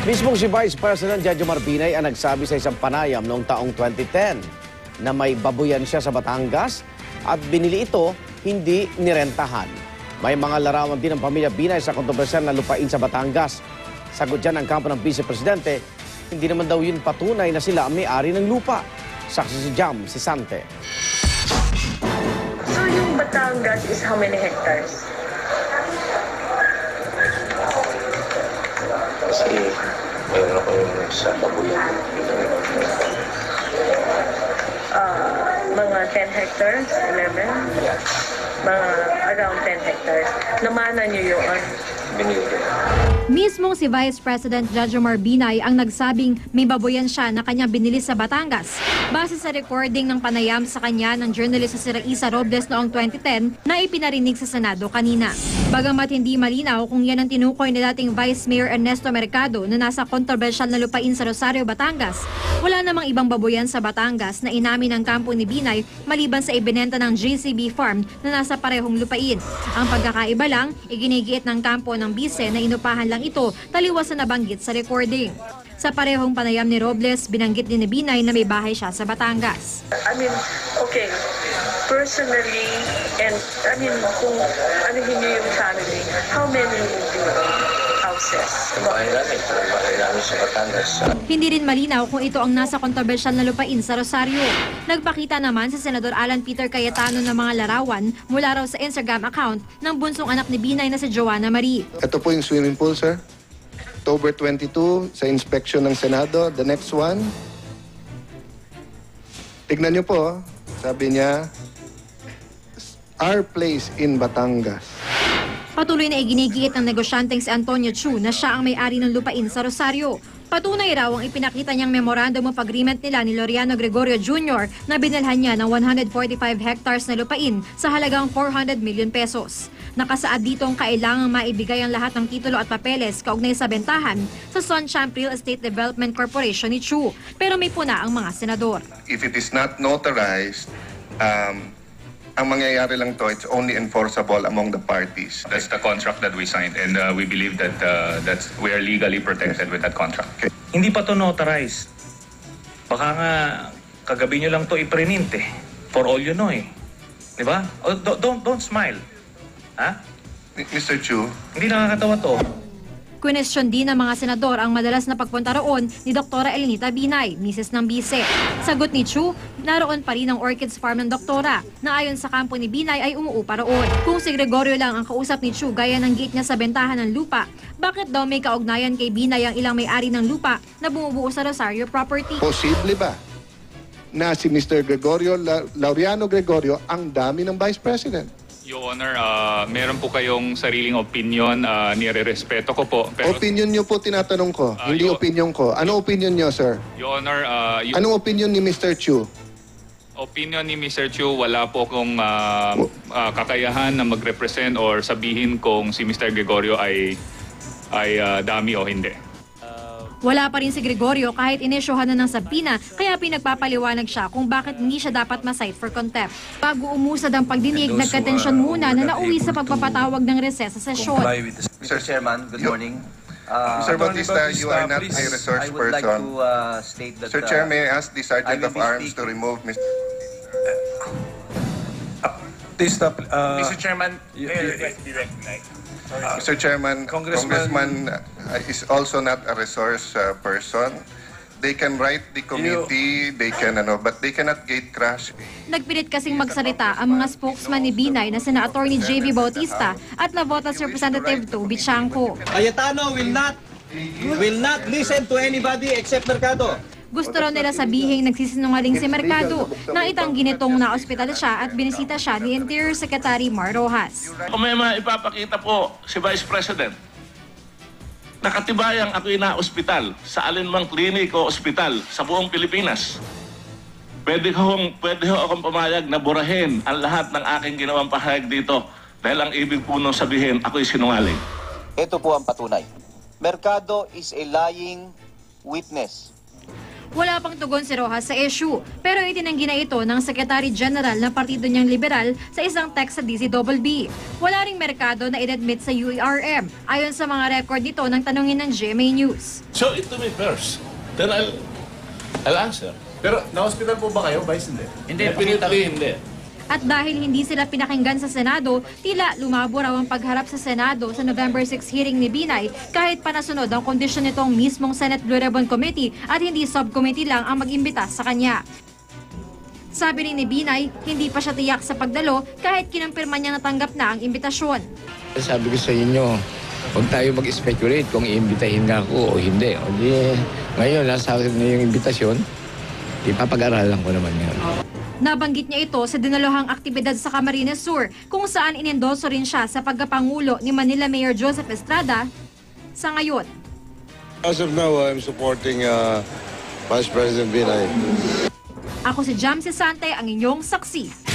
Mismong si Vice President Jejomar Binay ang nagsabi sa isang panayam noong taong 2010 na may babuyan siya sa Batangas at binili ito, hindi nirentahan. May mga larawan din ng pamilya Binay sa kontrobersyal na lupain sa Batangas. Sagot dyan ang kampo ng Vice Presidente, hindi naman daw yun patunay na sila ang may-ari ng lupa. Saksi si Jam, si Sante. So yung Batangas is how many hectares? Kasi mayroon ako yung sa babuyan. Mga 10 hectares, 11? Mga around 10 hectares. Namana niyo yun? Binili. Mismong si Vice President Jejomar Binay ang nagsabing may baboyan siya na kanyang binili sa Batangas. Base sa recording ng panayam sa kanya ng journalist si Raisa Robles noong 2010 na ipinarinig sa Senado kanina. Bagamat hindi malinaw kung yan ang tinukoy ni dating Vice Mayor Ernesto Mercado na nasa kontrobersyal na lupain sa Rosario, Batangas, wala namang ibang baboyan sa Batangas na inamin ng kampo ni Binay maliban sa ibinenta ng JCB Farm na nasa parehong lupain. Ang pagkakaiba lang, iginigiit ng kampo ng Bise na inupahan lang ito taliwas na nabanggit sa recording. Sa parehong panayam ni Robles, binanggit din ni Binay na may bahay siya sa Batangas. Okay, personally, and kung anuhin niyo yung family, how many houses? Bahay namin sa Batangas. Hindi rin malinaw kung ito ang nasa kontrobersyal na lupain sa Rosario. Nagpakita naman si Senador Alan Peter Cayetano ng mga larawan mula raw sa Instagram account ng bunsong anak ni Binay na si Joanna Marie. Ito po yung swimming pool, sir. October 22 sa inspection ng Senado. The next one. Tignan niyo po, sabi niya, our place in Batangas. Patuloy na iginigiit ng negosyanteng si Antonio Chu na siya ang may-ari ng lupain sa Rosario. Patunay raw ang ipinakita niyang memorandum of agreement nila ni Laureano Gregorio Jr. na binilhan niya ng 145 hectares na lupain sa halagang 400 million pesos. Nakasaad dito ang kailangang maibigay ang lahat ng titulo at papeles kaugnay sa bentahan sa Sunchamp Real Estate Development Corporation ni Chu. Pero may puna ang mga senador. If it is not notarized, ang mangyayari lang to, it's only enforceable among the parties. That's the contract that we signed, and we believe that we are legally protected with that contract. Okay. Hindi pa to notarized. Baka nga kagabi nyo lang to i-print eh. For all you know eh. Di ba? Oh, don't smile. Ha? Mr. Chu, Hindi nakakatawa to. Question din ng mga senador ang madalas na pagpunta roon ni Dr. Elenita Binay, misis ng Bise. Sagot ni Chu, naroon pa rin ang Orchids Farm ng Doktora na ayon sa kampo ni Binay ay umuupa roon. Kung si Gregorio lang ang kausap ni Chu gaya ng gate niya sa bentahan ng lupa, bakit daw may kaugnayan kay Binay ang ilang may-ari ng lupa na bumubuo sa Rosario property? Posible ba na si Mr. Gregorio, Laureano Gregorio, ang dami ng Vice President? Your Honor, meron po kayong sariling opinion, nire-respeto ko po. Pero, Opinion niyo po tinatanong ko, hindi opinion ko. Ano opinion niyo, sir? Your Honor, Anong opinion ni Mr. Chu? opinion ni Mr. Chu, wala po kong kakayahan na mag-represent or sabihin kung si Mr. Gregorio ay dami o hindi. Wala pa rin si Gregorio kahit inisyohan na ng sabina, kaya pinagpapaliwanag siya kung bakit hindi siya dapat ma-cite for contempt. Bago umusad ang pagdinig, nagkatensyon muna na nauwi sa pagpapatawag ng reses sa sesyon. Mr. Chairman, good morning. Mr. Bautista, you are not a resource I would like person. to state that... Sir Chair, may I ask the Sergeant of Arms to remove Mr. Mr. Chairman, Mr. Chairman, Congressman is also not a resource person. They can write the committee, they can but they cannot gate crash. Nagpilit kasing magsalita ang mga spokesman ni Binay na sina Attorney J.V. Bautista at Navotas Representative Toby Chanco. Cayetano will not listen to anybody except Mercado. Gusto raw nila sabihin nagsisinungaling si Mercado na itanggi nitong na-ospital siya at binisita siya ni Interior Secretary Mar Rojas. Kung may maipapakita po si Vice President, nakatibayang ako'y na-ospital sa alinmang klinik o ospital sa buong Pilipinas. Pwede ho akong pumayag na burahin ang lahat ng aking ginawang pahayag dito dahil ang ibig po nung sabihin ako'y sinungaling. Ito po ang patunay. Mercado is a lying witness. Wala pang tugon si Rojas sa issue, pero itinanggi na ito ng Secretary General ng partido niyang liberal sa isang text sa DCBB. Wala ring merkado na inadmit sa UERM, ayon sa mga record nito ng tanungin ng GMA News. Show it to me first. Then I'll answer. Pero na-hospital po ba kayo, Vice? Hindi. Definitely hindi. At dahil hindi sila pinakinggan sa Senado, tila lumabo raw ang pagharap sa Senado sa November 6 hearing ni Binay kahit pa nasunod ang kondisyon nitong mismong Senate Blue Ribbon Committee at hindi subcommittee lang ang mag-imbita sa kanya. Sabi rin ni Binay, hindi pa siya tiyak sa pagdalo kahit kinumpirma niya natanggap na ang imbitasyon. Sabi ko sa inyo, huwag tayo mag-speculate kung iimbitahin nga ako o hindi. O di, ngayon, nasa akin na yung imbitasyon, ipapag-aralan ko naman yan. Nabanggit niya ito sa dinaluhang aktibidad sa Camarines Sur kung saan inendorso rin siya sa pagkapangulo ni Manila Mayor Joseph Estrada sa ngayon. As of now, I'm supporting Vice President Binay. Ako si Jam Sante, ang inyong saksi.